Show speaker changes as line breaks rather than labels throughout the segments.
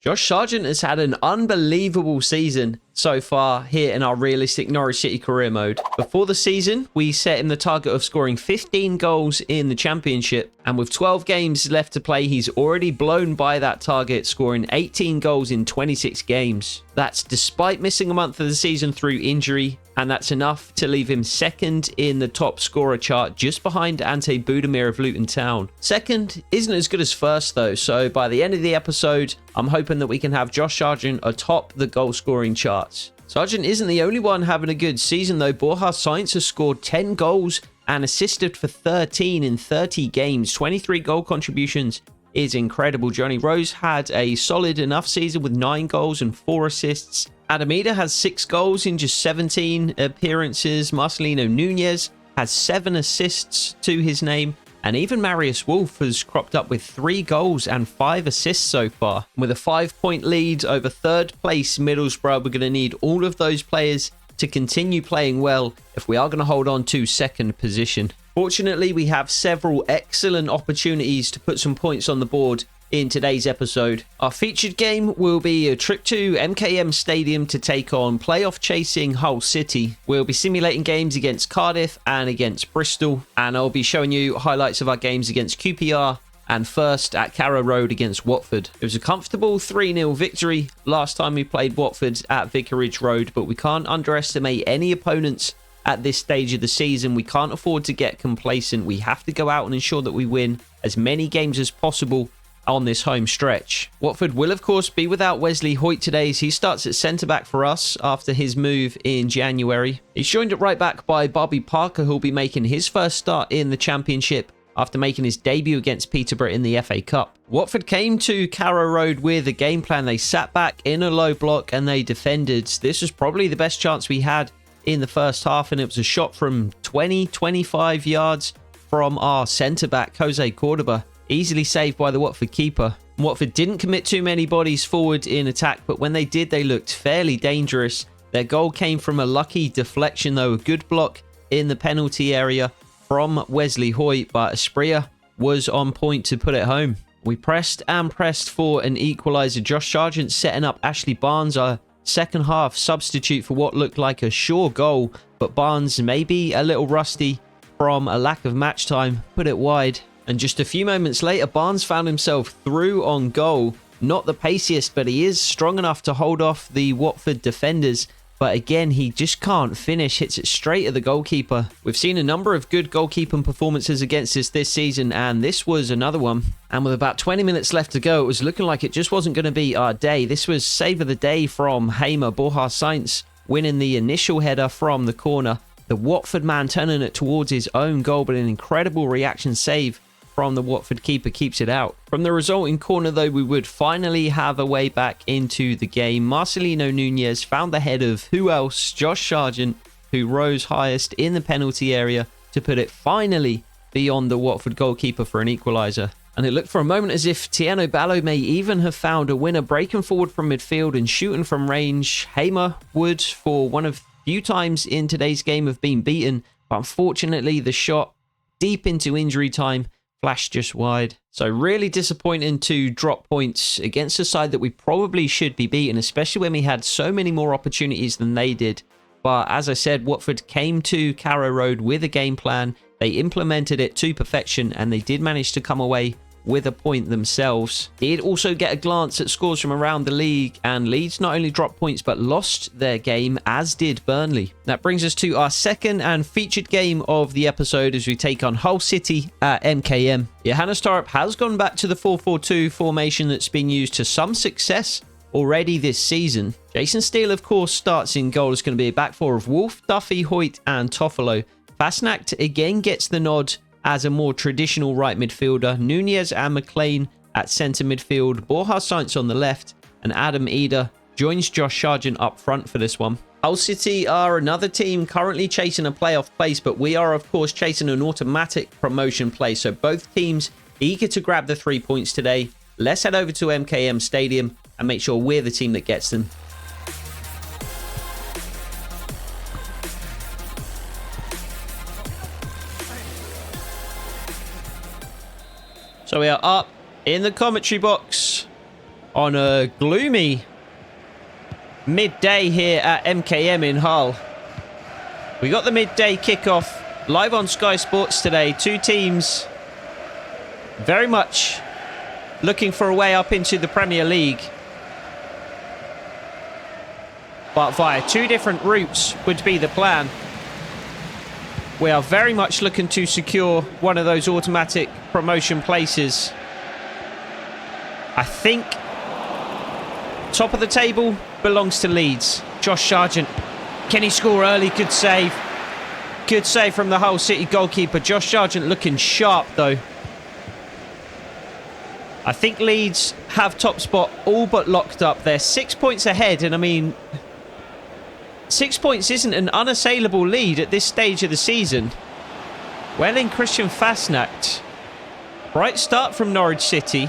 Josh Sargent has had an unbelievable season so far here in our realistic Norwich City career mode. Before the season, we set him the target of scoring 15 goals in the Championship, and with 12 games left to play, he's already blown by that target, scoring 18 goals in 26 games. That's despite missing a month of the season through injury, and that's enough to leave him second in the top scorer chart, just behind Ante Budimir of Luton Town. Second isn't as good as first though, so by the end of the episode, I'm hoping that we can have Josh Sargent atop the goal scoring charts. Sargent isn't the only one having a good season though. Borja Sainz has scored 10 goals and assisted for 13 in 30 games. 23 goal contributions is incredible. Johnny Rose had a solid enough season with 9 goals and 4 assists. Adam Ida has 6 goals in just 17 appearances. Marcelino Nunez has 7 assists to his name. And even Marius Wolf has cropped up with 3 goals and 5 assists so far. With a 5-point lead over third place Middlesbrough, we're going to need all of those players to continue playing well if we are going to hold on to second position. Fortunately, we have several excellent opportunities to put some points on the board in today's episode. Our featured game will be a trip to MKM Stadium to take on playoff chasing Hull City. We'll be simulating games against Cardiff and against Bristol, and I'll be showing you highlights of our games against QPR and first at Carrow Road against Watford. It was a comfortable 3-0 victory last time we played Watford at Vicarage Road, but we can't underestimate any opponents at this stage of the season. We can't afford to get complacent. We have to go out and ensure that we win as many games as possible on this home stretch. Watford will of course be without Wesley Hoyt today as he starts at centre-back for us after his move in January. He's joined at right back by Bobby Parker, who'll be making his first start in the Championship after making his debut against Peterborough in the FA Cup. Watford came to Carrow Road with a game plan. They sat back in a low block and they defended. This was probably the best chance we had in the first half, and it was a shot from 20-25 yards from our centre-back Jose Cordoba, easily saved by the Watford keeper. Watford didn't commit too many bodies forward in attack, but when they did, they looked fairly dangerous. Their goal came from a lucky deflection though, a good block in the penalty area from Wesley Hoyt, but Asprilla was on point to put it home. We pressed and pressed for an equaliser. Josh Sargent setting up Ashley Barnes, our second half substitute, for what looked like a sure goal, but Barnes, maybe a little rusty from a lack of match time, put it wide. And just a few moments later, Barnes found himself through on goal. Not the paciest, but he is strong enough to hold off the Watford defenders. But again, he just can't finish, hits it straight at the goalkeeper. We've seen a number of good goalkeeping performances against us this season, and this was another one. And with about 20 minutes left to go, it was looking like it just wasn't going to be our day. This was save of the day from Hamer. Borja Sainz winning the initial header from the corner. The Watford man turning it towards his own goal, but an incredible reaction save from the Watford keeper keeps it out. From the resulting corner though, we would finally have a way back into the game. Marcelino Nunez found the head of who else? Josh Sargent, who rose highest in the penalty area to put it finally beyond the Watford goalkeeper for an equaliser. And it looked for a moment as if Tiano Ballo may even have found a winner, breaking forward from midfield and shooting from range. Hamer would, for one of few times in today's game, have been beaten, but unfortunately the shot deep into injury time flashed just wide. So really disappointing to drop points against a side that we probably should be beating, especially when we had so many more opportunities than they did. But as I said, Watford came to Carrow Road with a game plan. They implemented it to perfection, and they did manage to come away with a point themselves. Did also get a glance at scores from around the league, and Leeds not only dropped points but lost their game, as did Burnley. That brings us to our second and featured game of the episode as we take on Hull City at MKM. Johannes Thorup has gone back to the 4-4-2 formation that's been used to some success already this season. Jason Steele, of course, starts in goal. It's going to be a back four of Wolf, Duffy, Hoyt and Toffolo. Fasnacht again gets the nod as a more traditional right midfielder. Nunez and McLean at centre midfield. Borja Sainz on the left, and Adam Ida joins Josh Sargent up front for this one. Hull City are another team currently chasing a playoff place, but we are of course chasing an automatic promotion place. So both teams eager to grab the 3 points today. Let's head over to MKM Stadium and make sure we're the team that gets them. So we are up in the commentary box on a gloomy midday here at MKM in Hull. We got the midday kickoff live on Sky Sports today. Two teams very much looking for a way up into the Premier League, but via two different routes would be the plan. We are very much looking to secure one of those automatic promotion places. I think top of the table belongs to Leeds. Josh Sargent, can he score early? Good save. Good save from the Hull City goalkeeper. Josh Sargent looking sharp though. I think Leeds have top spot all but locked up. They're 6 points ahead, and I mean, 6 points isn't an unassailable lead at this stage of the season. Well in Christian Fasnacht. Bright start from Norwich City.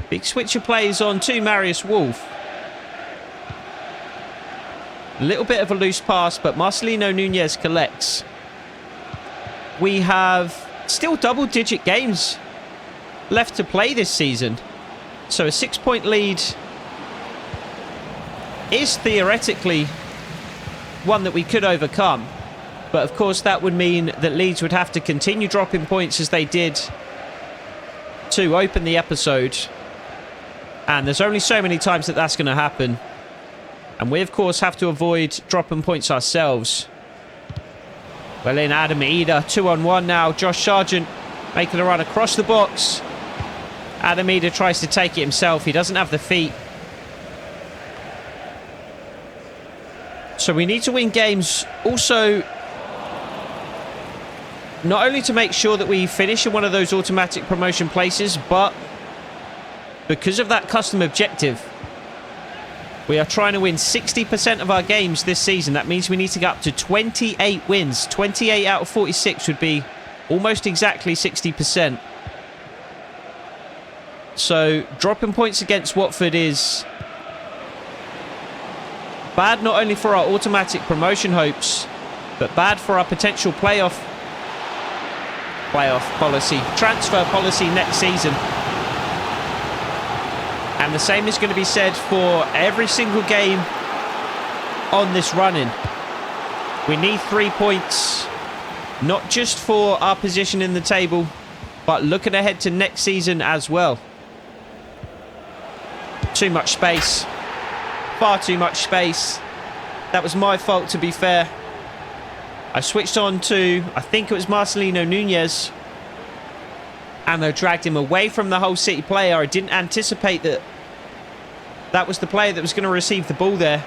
Big switcher plays on to Marius Wolf. A little bit of a loose pass, but Marcelino Nunez collects. We have still double-digit games left to play this season. So a 6-point lead is theoretically one that we could overcome. But of course that would mean that Leeds would have to continue dropping points as they did to open the episode. And there's only so many times that that's going to happen. And we, of course, have to avoid dropping points ourselves. Well in, Adam Ida, 2-on-1 now. Josh Sargent making a run across the box. Adam Ida tries to take it himself. He doesn't have the feet. So we need to win games also, not only to make sure that we finish in one of those automatic promotion places, but because of that custom objective, we are trying to win 60% of our games this season. That means we need to get up to 28 wins. 28 out of 46 would be almost exactly 60%. So dropping points against Watford is bad not only for our automatic promotion hopes, but bad for our potential playoff policy, transfer policy next season. And the same is going to be said for every single game on this run-in. We need 3 points, not just for our position in the table, but looking ahead to next season as well. Too much space. Far too much space. That was my fault, to be fair. I switched on to, I think it was Marcelino Nunez, and they dragged him away from the Hull City player. I didn't anticipate that that was the player that was going to receive the ball there.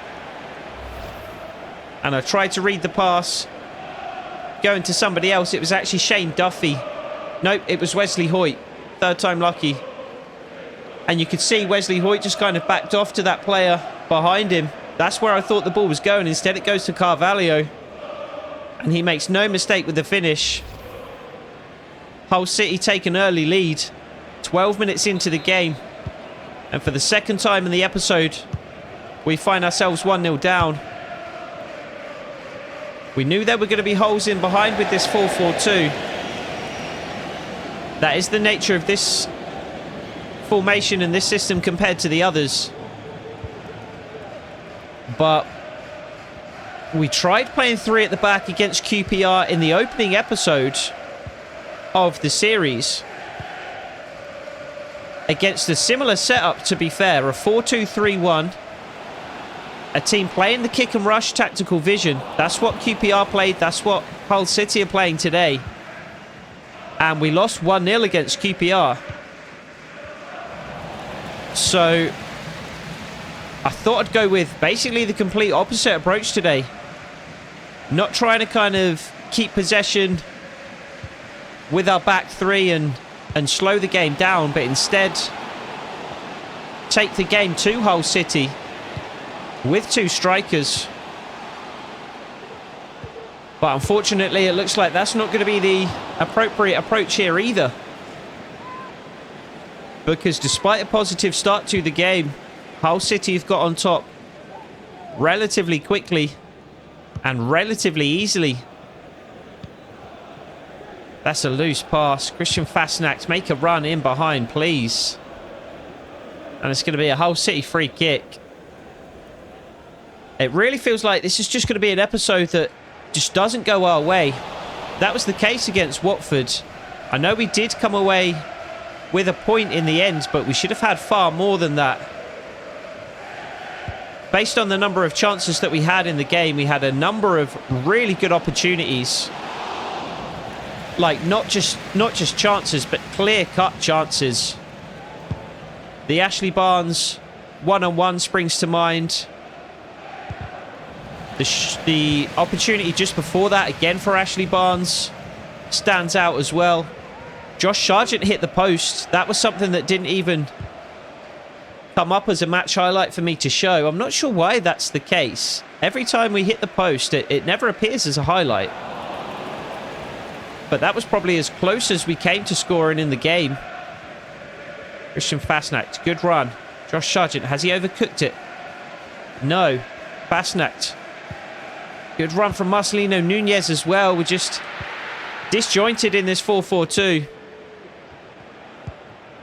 And I tried to read the pass going to somebody else. It was actually Shane Duffy. Nope, it was Wesley Hoyt. Third time lucky. And you could see Wesley Hoyt just kind of backed off to that player behind him. That's where I thought the ball was going. Instead it goes to Carvalho. And he makes no mistake with the finish. Hull City take an early lead. 12 minutes into the game. And for the second time in the episode, we find ourselves 1-0 down. We knew there were going to be holes in behind with this 4-4-2. That is the nature of this formation and this system compared to the others. But we tried playing 3 at the back against QPR in the opening episode of the series. Against a similar setup, to be fair, a 4-2-3-1. A team playing the kick and rush tactical vision. That's what QPR played. That's what Hull City are playing today. And we lost 1-0 against QPR. So I thought I'd go with basically the complete opposite approach today. Not trying to kind of keep possession with our back 3 and slow the game down, but instead take the game to Hull City with 2 strikers. But unfortunately it looks like that's not going to be the appropriate approach here either, because despite a positive start to the game, Hull City have got on top relatively quickly and relatively easily. That's a loose pass. Christian Fasnacht, make a run in behind, please. And it's going to be a Hull City free kick. It really feels like this is just going to be an episode that just doesn't go our way. That was the case against Watford. I know we did come away with a point in the end, but we should have had far more than that. Based on the number of chances that we had in the game, we had a number of really good opportunities. Like, not just chances, but clear-cut chances. The Ashley Barnes one-on-one springs to mind. The opportunity just before that, again for Ashley Barnes, stands out as well. Josh Sargent hit the post. That was something that didn't even come up as a match highlight for me to show. I'm not sure why that's the case. Every time we hit the post, it never appears as a highlight. But that was probably as close as we came to scoring in the game. Christian Fasnacht, good run. Josh Sargent, has he overcooked it? No. Fasnacht. Good run from Marcelino Nunez as well. We're just disjointed in this 4-4-2.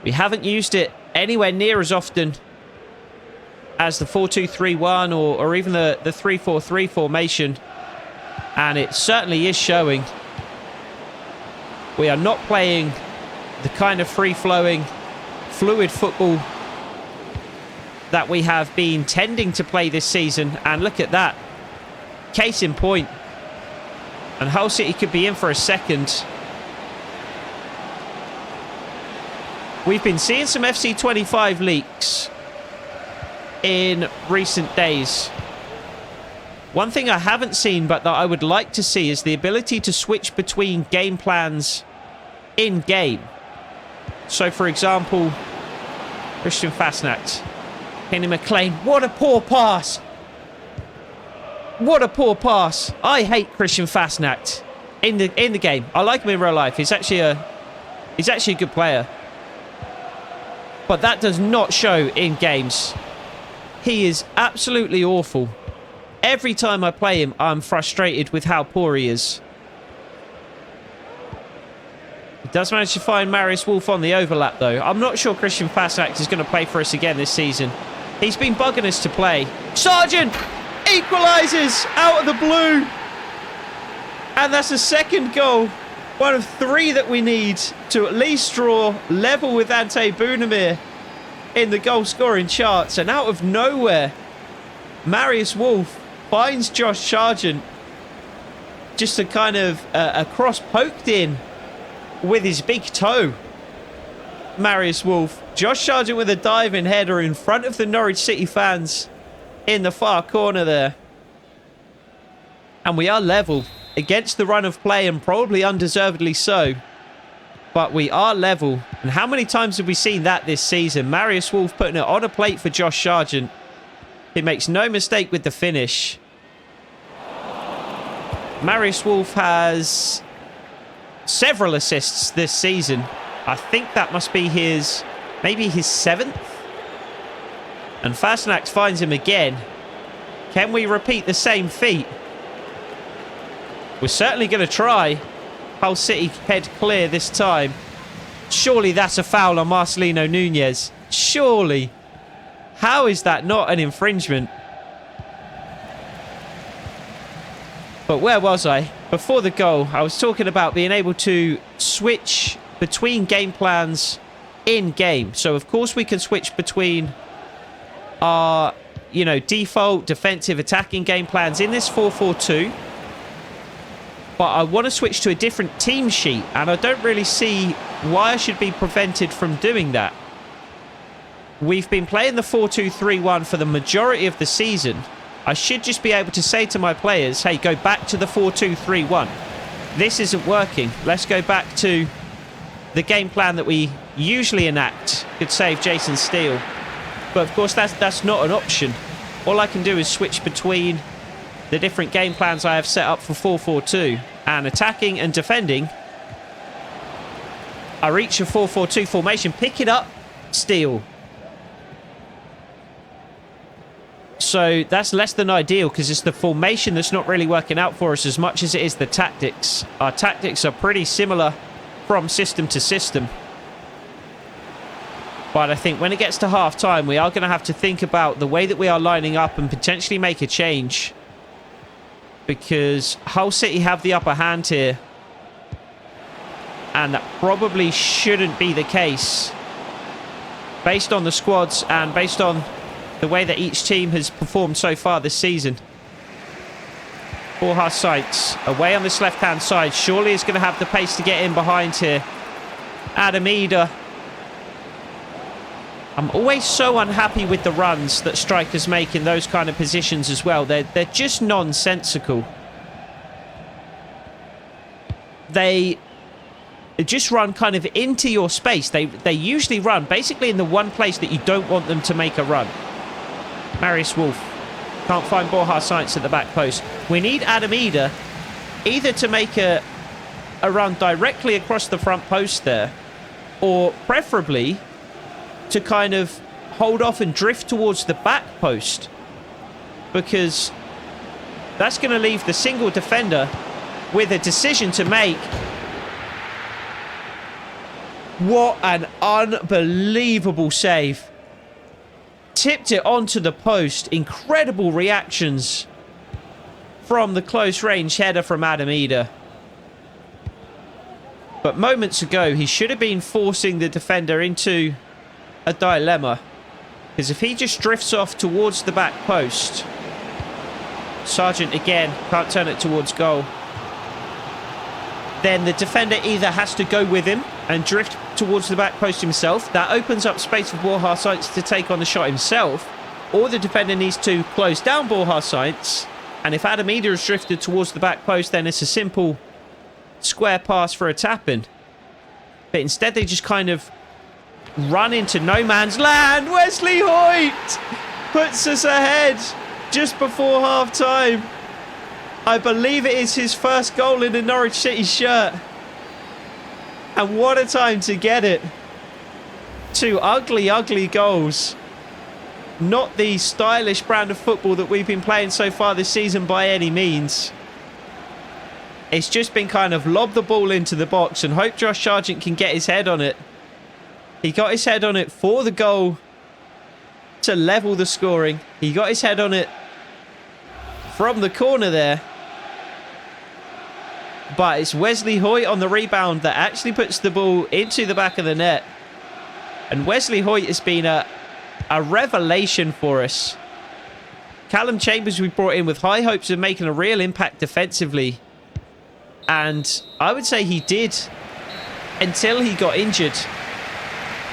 We haven't used it anywhere near as often as the 4-2-3-1 or even the 3-4-3 formation. And it certainly is showing. We are not playing the kind of free-flowing, fluid football that we have been tending to play this season. And look at that. Case in point. And Hull City could be in for a second. We've been seeing some FC25 leaks in recent days. One thing I haven't seen, but that I would like to see, is the ability to switch between game plans in-game. So, for example, Christian Fasnacht. Kenny McLean. What a poor pass. What a poor pass. I hate Christian Fasnacht in the game. I like him in real life. He's actually a good player. But that does not show in games. He is absolutely awful. Every time I play him, I'm frustrated with how poor he is. He does manage to find Marius Wolf on the overlap, though. I'm not sure Christian Fasnacht is going to play for us again this season. He's been bugging us to play. Sargent equalises out of the blue. And that's a second goal. One of three that we need to at least draw level with Ante Bounamir in the goal-scoring charts. And out of nowhere, Marius Wolf finds Josh Sargent. Just a kind of a cross poked in with his big toe. Marius Wolf. Josh Sargent with a diving header in front of the Norwich City fans in the far corner there. And we are level against the run of play, and probably undeservedly so. But we are level. And how many times have we seen that this season? Marius Wolf putting it on a plate for Josh Sargent. He makes no mistake with the finish. Marius Wolf has several assists this season. I think that must be maybe his 7th. And Fasnacht finds him again. Can we repeat the same feat? We're certainly going to try. Hull City head clear this time. Surely that's a foul on Marcelino Nunez. Surely. How is that not an infringement? But where was I? Before the goal, I was talking about being able to switch between game plans in-game. So, of course, we can switch between our, default defensive attacking game plans in this 4-4-2. But I want to switch to a different team sheet, and I don't really see why I should be prevented from doing that. We've been playing the 4-2-3-1 for the majority of the season. I should just be able to say to my players, hey, go back to the 4-2-3-1. This isn't working. Let's go back to the game plan that we usually enact. Good save, Jason Steele. But, of course, that's not an option. All I can do is switch between the different game plans I have set up for 4-4-2. And attacking and defending. I reach a 4-4-2 formation. Pick it up. Steele. So that's less than ideal, because it's the formation that's not really working out for us as much as it is the tactics. Our tactics are pretty similar from system to system. But I think when it gets to half-time, we are going to have to think about the way that we are lining up and potentially make a change. Because Hull City have the upper hand here. And that probably shouldn't be the case. Based on the squads and based on the way that each team has performed so far this season. Borja Sites away on this left-hand side. Surely is going to have the pace to get in behind here. Adam Eder. I'm always so unhappy with the runs that strikers make in those kind of positions as well. They're just nonsensical. They just run kind of into your space. They usually run basically in the one place that you don't want them to make a run. Marius Wolf can't find Borja Sites at the back post. We need Adam Eder either to make a run directly across the front post there, or preferably to kind of hold off and drift towards the back post, because that's going to leave the single defender with a decision to make. What an unbelievable save. Tipped it onto the post. Incredible reactions from the close range header from Adam Eder. But moments ago, he should have been forcing the defender into a dilemma, because if he just drifts off towards the back post, Sargent again can't turn it towards goal, then the defender either has to go with him and drift towards the back post himself. That opens up space for Borja Sites to take on the shot himself, or the defender needs to close down Borja Sites, and if Adam Eder has drifted towards the back post, then it's a simple square pass for a tap-in. But instead they just kind of run into no man's land. Wesley Hoyt puts us ahead just before half-time. I believe it is his first goal in the Norwich City shirt. And what a time to get it. Two ugly, ugly goals. Not the stylish brand of football that we've been playing so far this season by any means. It's just been kind of lob the ball into the box and hope Josh Sargent can get his head on it. He got his head on it for the goal to level the scoring. He got his head on it from the corner there. But it's Wesley Hoyt on the rebound that actually puts the ball into the back of the net. And Wesley Hoyt has been a revelation for us. Callum Chambers we brought in with high hopes of making a real impact defensively. And I would say he did until he got injured.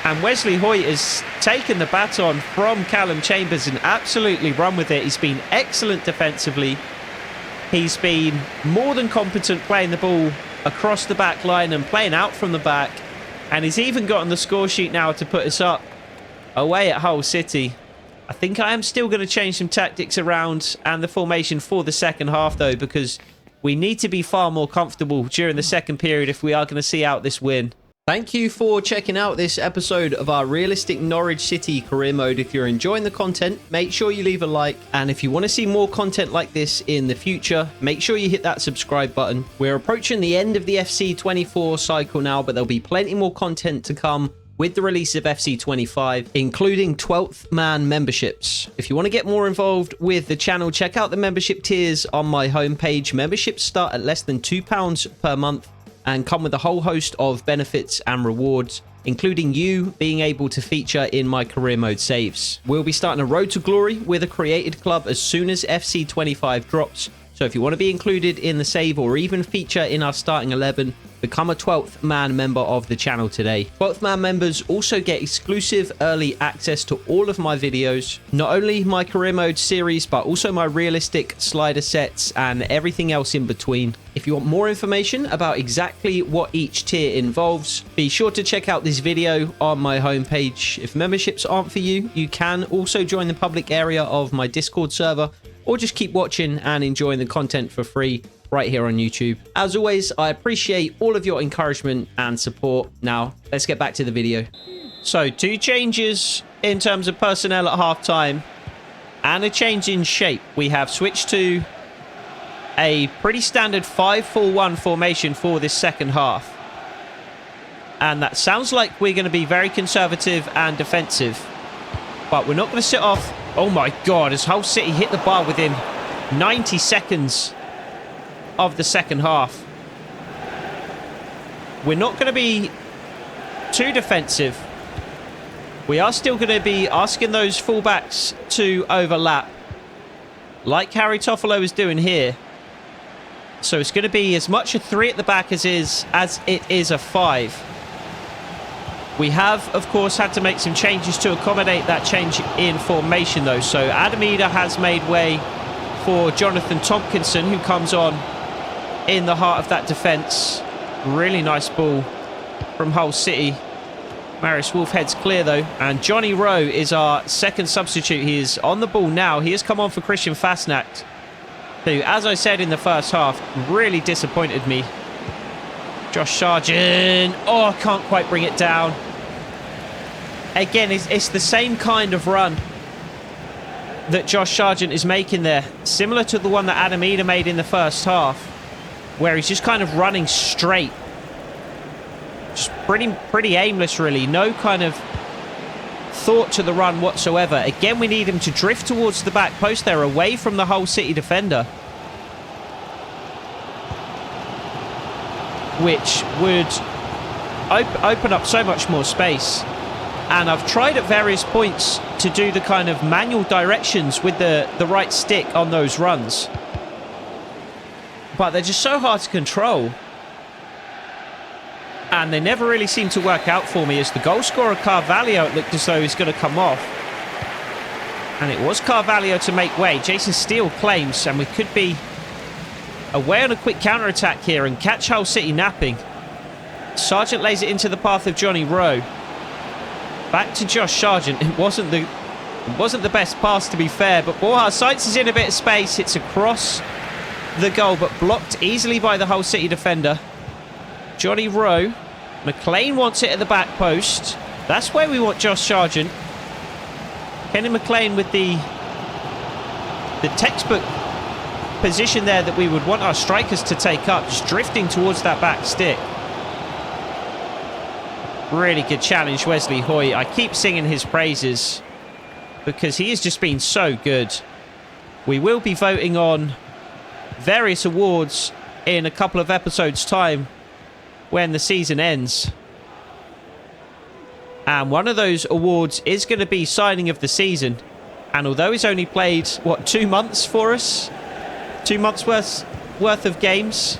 And Wesley Hoyt has taken the baton from Callum Chambers and absolutely run with it. He's been excellent defensively. He's been more than competent playing the ball across the back line and playing out from the back. And he's even got on the score sheet now to put us up away at Hull City. I think I am still going to change some tactics around and the formation for the second half, though, because we need to be far more comfortable during the second period if we are going to see out this win. Thank you for checking out this episode of our realistic Norwich City career mode. If you're enjoying the content, make sure you leave a like. And if you want to see more content like this in the future, make sure you hit that subscribe button. We're approaching the end of the FC24 cycle now, but there'll be plenty more content to come with the release of FC25, including 12th man memberships. If you want to get more involved with the channel, check out the membership tiers on my homepage. Memberships start at less than £2 per month and come with a whole host of benefits and rewards, including you being able to feature in my career mode saves. We'll be starting a road to glory with a created club as soon as FC25 drops. So if you want to be included in the save or even feature in our starting 11, become a 12th man member of the channel today. 12th man members also get exclusive early access to all of my videos, not only my career mode series, but also my realistic slider sets and everything else in between. If you want more information about exactly what each tier involves, be sure to check out this video on my homepage. If memberships aren't for you, you can also join the public area of my Discord server, or just keep watching and enjoying the content for free right here on YouTube. As always, I appreciate all of your encouragement and support. Now, let's get back to the video. So, 2 changes in terms of personnel at halftime and a change in shape. We have switched to a pretty standard 5-4-1 formation for this second half. And that sounds like we're going to be very conservative and defensive. But we're not going to sit off. Oh my God, as Hull City hit the bar within 90 seconds of the second half. We're not going to be too defensive. We are still going to be asking those fullbacks to overlap, like Harry Toffolo is doing here. So it's going to be as much a 3 at the back as it is a 5. We have, of course, had to make some changes to accommodate that change in formation, though. So Adamida has made way for Jonathan Tompkinson, who comes on in the heart of that defence. Really nice ball from Hull City. Marius Wolf heads clear, though. And Johnny Rowe is our second substitute. He is on the ball now. He has come on for Christian Fasnacht, who, as I said in the first half, really disappointed me. Josh Sargent. Oh, I can't quite bring it down. Again, it's the same kind of run that Josh Sargent is making there. Similar to the one that Adam Eder made in the first half, where he's just kind of running straight. Just pretty aimless, really. No kind of thought to the run whatsoever. Again, we need him to drift towards the back post there, away from the Hull City defender, which would open up so much more space. And I've tried at various points to do the kind of manual directions with the right stick on those runs, but they're just so hard to control, and they never really seem to work out for me. As the goal scorer Carvalho, it looked as though he's going to come off, and it was Carvalho to make way. Jason Steele claims, and we could be away on a quick counter-attack here and catch Hull City napping. Sargent lays it into the path of Johnny Rowe. Back to Josh Sargent. It wasn't the best pass, to be fair, but Borja Seitz is in a bit of space. It's across the goal, but blocked easily by the Hull City defender. Johnny Rowe. McLean wants it at the back post. That's where we want Josh Sargent. Kenny McLean with the textbook position there that we would want our strikers to take up, just drifting towards that back stick. Really good challenge, Wesley Hoy. I keep singing his praises because he has just been so good. We will be voting on various awards in a couple of episodes' time when the season ends. And one of those awards is going to be signing of the season. And although he's only played, what, 2 months for us? 2 months worth of games?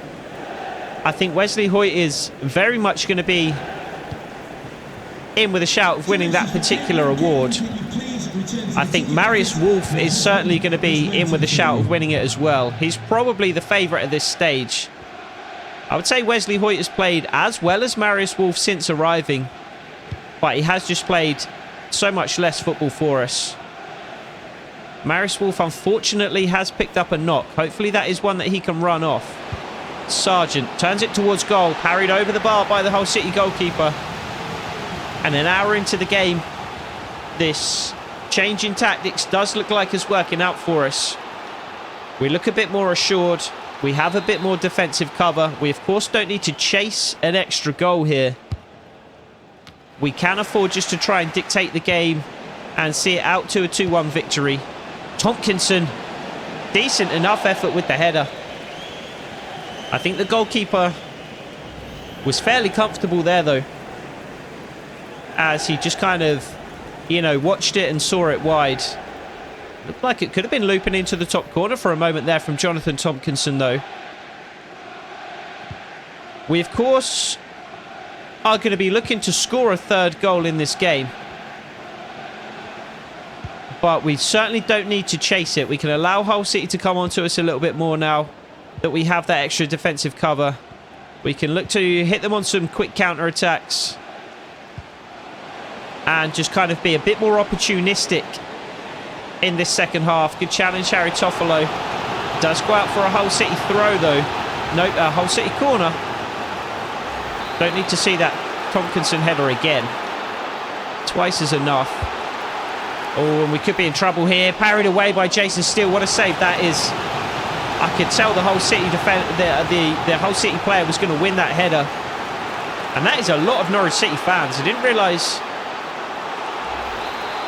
I think Wesley Hoy is very much going to be in with a shout of winning that particular award. I think Marius Wolf is certainly going to be in with a shout of winning it as well. He's probably the favourite at this stage. I would say Wesley Hoyt has played as well as Marius Wolf since arriving, but he has just played so much less football for us. Marius Wolf unfortunately has picked up a knock. Hopefully that is one that he can run off. Sargent turns it towards goal, parried over the bar by the Hull City goalkeeper. And an hour into the game, this change in tactics does look like it's working out for us. We look a bit more assured. We have a bit more defensive cover. We, of course, don't need to chase an extra goal here. We can afford just to try and dictate the game and see it out to a 2-1 victory. Tompkinson, decent enough effort with the header. I think the goalkeeper was fairly comfortable there, though, as he just kind of, you know, watched it and saw it wide. Looked like it could have been looping into the top corner for a moment there from Jonathan Tompkinson, though. We, of course, are going to be looking to score a third goal in this game, but we certainly don't need to chase it. We can allow Hull City to come onto us a little bit more now that we have that extra defensive cover. We can look to hit them on some quick counter-attacks and just kind of be a bit more opportunistic in this second half. Good challenge, Harry Toffolo. Does go out for a Hull City throw, though. No, a Hull City corner. Don't need to see that Tompkinson header again. Twice is enough. Oh, and we could be in trouble here. Parried away by Jason Steele. What a save that is. I could tell the Hull City the Hull City player was going to win that header. And that is a lot of Norwich City fans. I didn't realise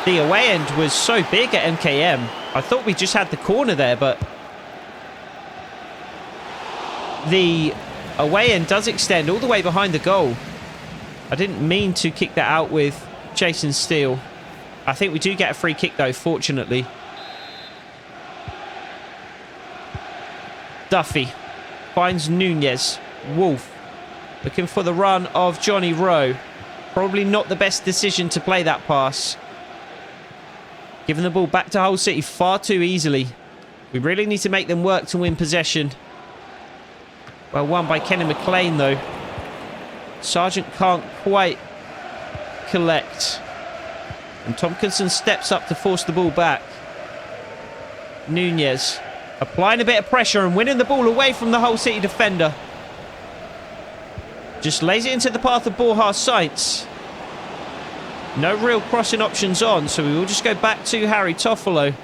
the away end was so big at MKM. I thought we just had the corner there, but the away end does extend all the way behind the goal. I didn't mean to kick that out with Jason Steele. I think we do get a free kick though, fortunately. Duffy finds Nunez. Wolf looking for the run of Johnny Rowe. Probably not the best decision to play that pass. Giving the ball back to Hull City far too easily. We really need to make them work to win possession. Well won by Kenny McLean though. Sargent can't quite collect. And Tompkinson steps up to force the ball back. Nunez applying a bit of pressure and winning the ball away from the Hull City defender. Just lays it into the path of Borja Sainz. No real crossing options on, so we will just go back to Harry Toffolo.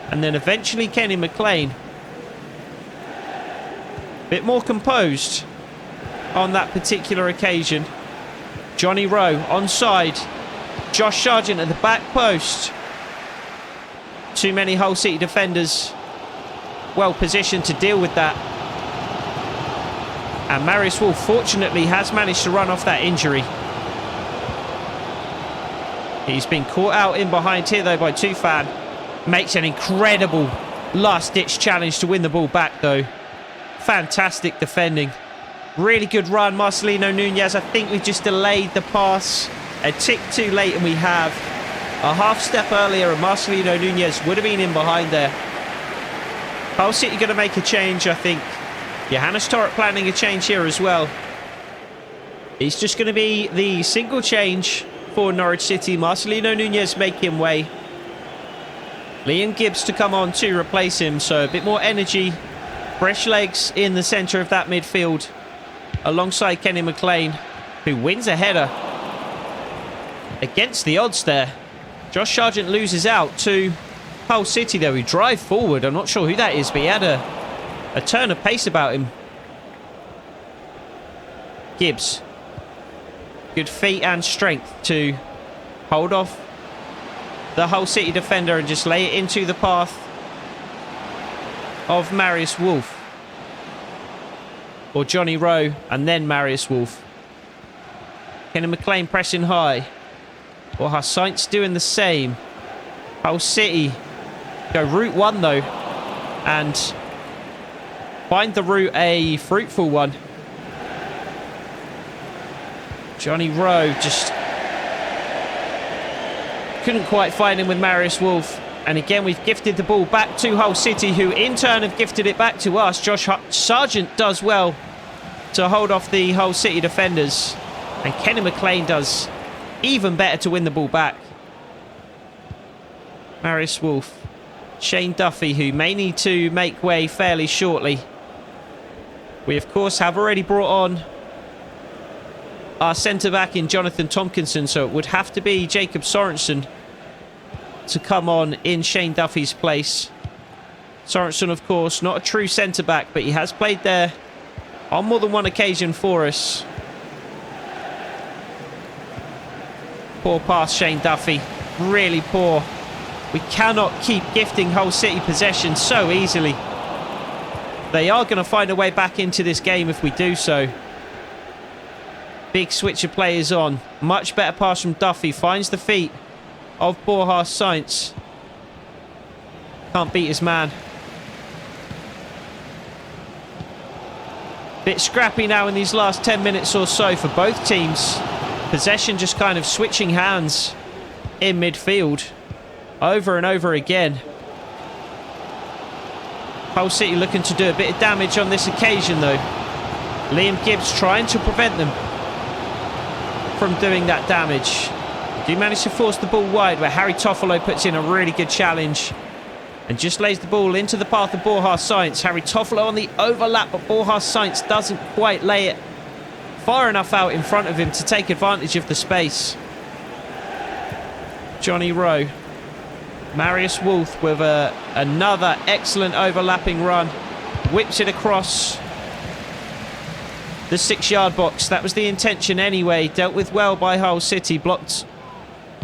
And then eventually Kenny McLean. Bit more composed on that particular occasion. Johnny Rowe onside. Josh Sargent at the back post. Too many Hull City defenders well positioned to deal with that. And Marius Wolf fortunately has managed to run off that injury. He's been caught out in behind here though by Tufan. Makes an incredible last-ditch challenge to win the ball back though. Fantastic defending. Really good run, Marcelino Nunez. I think we've just delayed the pass a tick too late, and we have a half step earlier and Marcelino Nunez would have been in behind there. Hull City going to make a change, I think. Johannes Thorup planning a change here as well. It's just going to be the single change for Norwich City. Marcelino Nunez making way. Liam Gibbs to come on to replace him, so a bit more energy. Fresh legs in the centre of that midfield alongside Kenny McLean, who wins a header against the odds there. Josh Sargent loses out to Hull City though. We drive forward. I'm not sure who that is, but he had a turn of pace about him. Gibbs. Good feet and strength to hold off the Hull City defender and just lay it into the path of Marius Wolf. Or Johnny Rowe and then Marius Wolf. Kenny McLean pressing high. Or Sainz doing the same. Hull City go route one though. And find the route a fruitful one. Johnny Rowe just couldn't quite find him with Marius Wolf. And again, we've gifted the ball back to Hull City, who in turn have gifted it back to us. Josh Sargent does well to hold off the Hull City defenders. And Kenny McLean does even better to win the ball back. Marius Wolf. Shane Duffy, who may need to make way fairly shortly. We, of course, have already brought on our centre-back in Jonathan Tompkinson, so it would have to be Jacob Sorensen to come on in Shane Duffy's place. Sorensen, of course, not a true centre-back, but he has played there on more than one occasion for us. Poor pass, Shane Duffy. Really poor. We cannot keep gifting Hull City possession so easily. They are going to find a way back into this game if we do so. Big switch of players on. Much better pass from Duffy. Finds the feet of Borja Sainz. Can't beat his man. Bit scrappy now in these last 10 minutes or so for both teams. Possession just kind of switching hands in midfield over and over again. Hull City looking to do a bit of damage on this occasion though. Liam Gibbs trying to prevent them from doing that damage. Do manage to force the ball wide, where Harry Toffolo puts in a really good challenge and just lays the ball into the path of Borja Sainz. Harry Toffolo on the overlap, but Borja Sainz doesn't quite lay it far enough out in front of him to take advantage of the space. Johnny Rowe. Marius Wolf with another excellent overlapping run. Whips it across the 6-yard box. That was the intention anyway. Dealt with well by Hull City. Blocked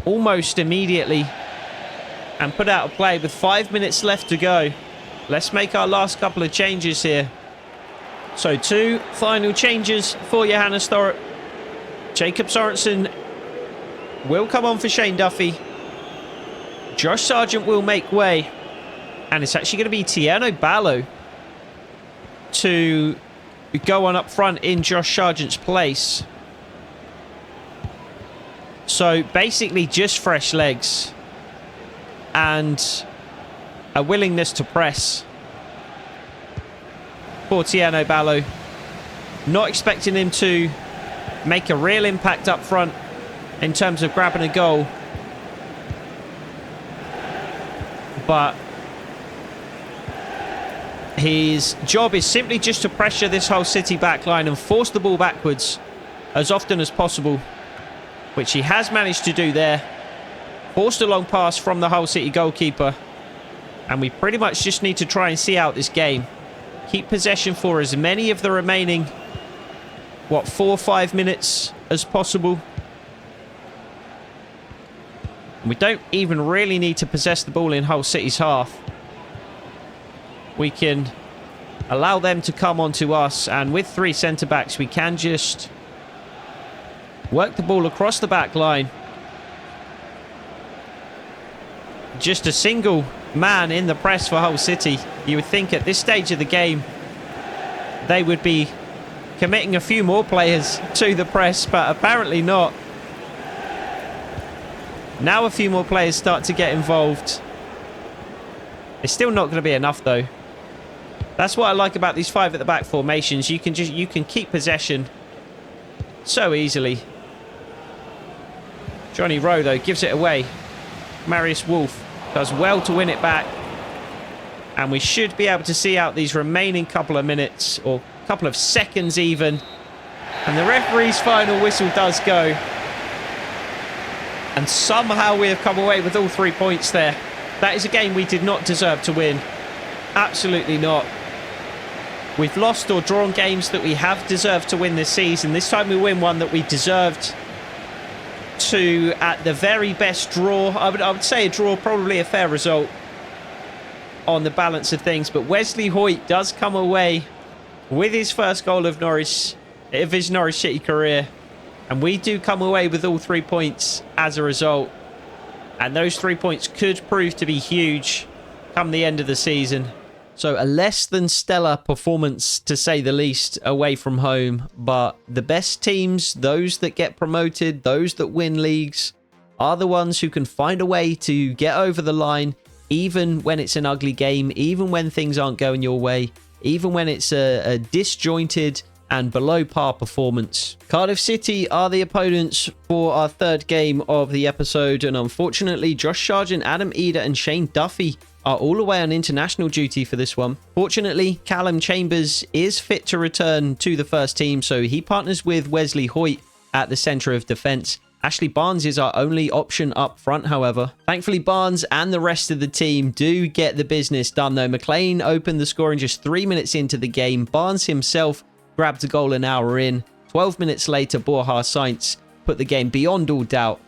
almost immediately and put out of play with 5 minutes left to go. Let's make our last couple of changes here. So 2 final changes for Johannes Thorup. Jacob Sorensen will come on for Shane Duffy. Josh Sargent will make way. And it's actually going to be Tiano Ballo to go on up front in Josh Sargent's place. So basically just fresh legs and a willingness to press for Tiano Ballo. Not expecting him to make a real impact up front in terms of grabbing a goal. But his job is simply just to pressure this Hull City backline and force the ball backwards as often as possible, which he has managed to do there. Forced a long pass from the Hull City goalkeeper, and we pretty much just need to try and see out this game. Keep possession for as many of the remaining, 4 or 5 minutes as possible. And we don't even really need to possess the ball in Hull City's half. We can allow them to come onto us, and with 3 centre-backs we can just work the ball across the back line. Just a single man in the press for Hull City. You would think at this stage of the game they would be committing a few more players to the press, but apparently not. Now a few more players start to get involved. It's still not going to be enough though. That's what I like about these 5 at the back formations. You can keep possession so easily. Johnny Rowe though gives it away. Marius Wolf does well to win it back. And we should be able to see out these remaining couple of minutes, or couple of seconds even. And the referee's final whistle does go. And somehow we have come away with all 3 points there. That is a game we did not deserve to win. Absolutely not. We've lost or drawn games that we have deserved to win this season. This time we win one that we deserved to, at the very best, draw. I would say a draw, probably a fair result on the balance of things. But Wesley Hoyt does come away with his first goal of his Norwich City career. And we do come away with all 3 points as a result. And those 3 points could prove to be huge come the end of the season. So a less than stellar performance, to say the least, away from home. But the best teams, those that get promoted, those that win leagues, are the ones who can find a way to get over the line, even when it's an ugly game, even when things aren't going your way, even when it's a disjointed and below par performance. Cardiff City are the opponents for our 3rd game of the episode, and unfortunately Josh Sargent, Adam Eder and Shane Duffy are all away on international duty for this one. Fortunately, Callum Chambers is fit to return to the first team, so he partners with Wesley Hoyt at the centre of defence. Ashley Barnes is our only option up front, however. Thankfully, Barnes and the rest of the team do get the business done, though. McLean opened the scoring just 3 minutes into the game. Barnes himself grabbed a goal an hour in. 12 minutes later, Borja Sainz put the game beyond all doubt.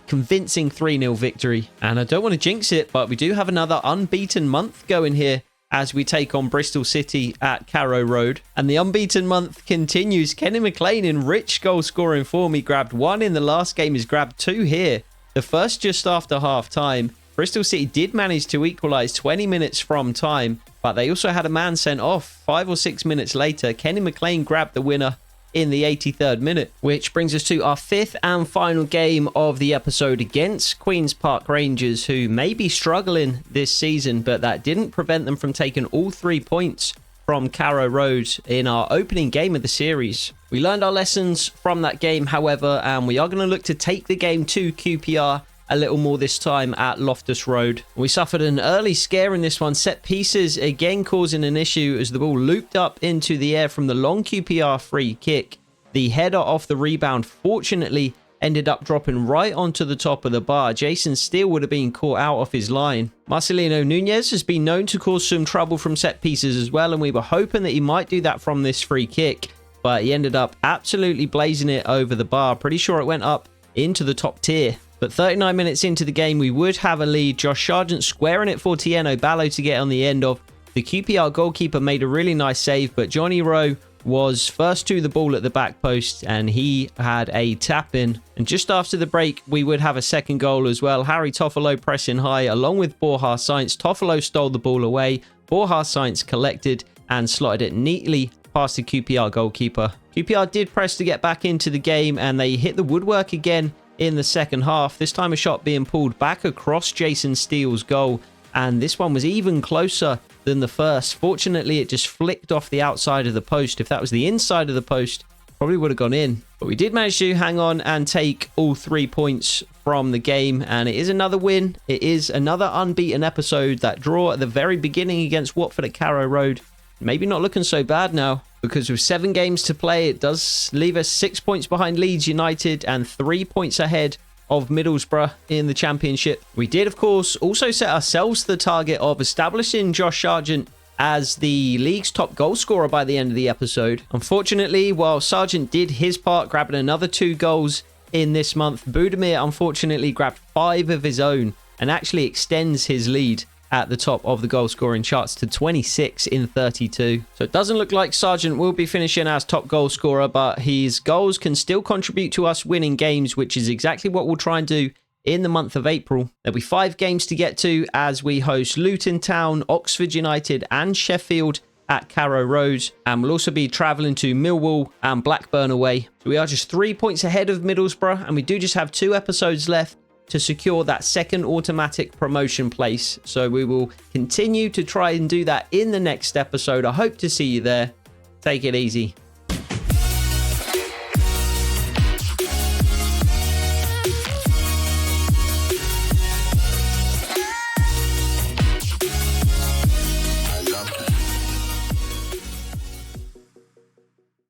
Convincing 3-0 victory. And I don't want to jinx it, but we do have another unbeaten month going here as we take on Bristol City at Carrow Road. And the unbeaten month continues. Kenny McLean in rich goal scoring form. He grabbed 1 in the last game. He's grabbed 2 here. The first just after half time. Bristol City did manage to equalise 20 minutes from time, but they also had a man sent off 5 or 6 minutes later. Kenny McLean grabbed the winner in the 83rd minute, which brings us to our 5th and final game of the episode against Queen's Park Rangers, who may be struggling this season, but that didn't prevent them from taking all 3 points from Carrow Road in our opening game of the series. We learned our lessons from that game, however, and we are going to look to take the game to QPR a little more this time at Loftus Road. We suffered an early scare in this one. Set pieces again causing an issue as the ball looped up into the air from the long QPR free kick. The header off the rebound fortunately ended up dropping right onto the top of the bar. Jason Steele would have been caught out off his line. Marcelino Nunez has been known to cause some trouble from set pieces as well, and we were hoping that he might do that from this free kick. but he ended up absolutely blazing it over the bar. Pretty sure it went up into the top tier. But 39 minutes into the game, we would have a lead. Josh Sargent squaring it for Tieno Ballo to get on the end of. The QPR goalkeeper made a really nice save, but Johnny Rowe was first to the ball at the back post, and he had a tap in. And just after the break, we would have a second goal as well. Harry Toffolo pressing high along with Borja Sainz. Toffolo stole the ball away. Borja Sainz collected and slotted it neatly past the QPR goalkeeper. QPR did press to get back into the game, and they hit the woodwork again in the second half. This time a shot being pulled back across Jason Steele's goal, and this one was even closer than the first. Fortunately, it just flicked off the outside of the post. If that was the inside of the post, probably would have gone in. But we did manage to hang on and take all 3 points from the game, and it is another win. It is another unbeaten episode. That draw at the very beginning against Watford at Carrow Road, maybe not looking so bad now, because with 7 games to play, it does leave us 6 points behind Leeds United and 3 points ahead of Middlesbrough in the Championship. We did, of course, also set ourselves the target of establishing Josh Sargent as the league's top goal scorer by the end of the episode. Unfortunately, while Sargent did his part, grabbing another 2 goals in this month, Budimir unfortunately grabbed 5 of his own and actually extends his lead at the top of the goal scoring charts to 26 in 32. So it doesn't look like Sargent will be finishing as top goal scorer, but his goals can still contribute to us winning games, which is exactly what we'll try and do in the month of April. There'll be 5 games to get to as we host Luton Town, Oxford United and Sheffield at Carrow Road, and we'll also be travelling to Millwall and Blackburn away. So we are just 3 points ahead of Middlesbrough, and we do just have 2 episodes left to secure that second automatic promotion place. So we will continue to try and do that in the next episode. I hope to see you there. Take it easy.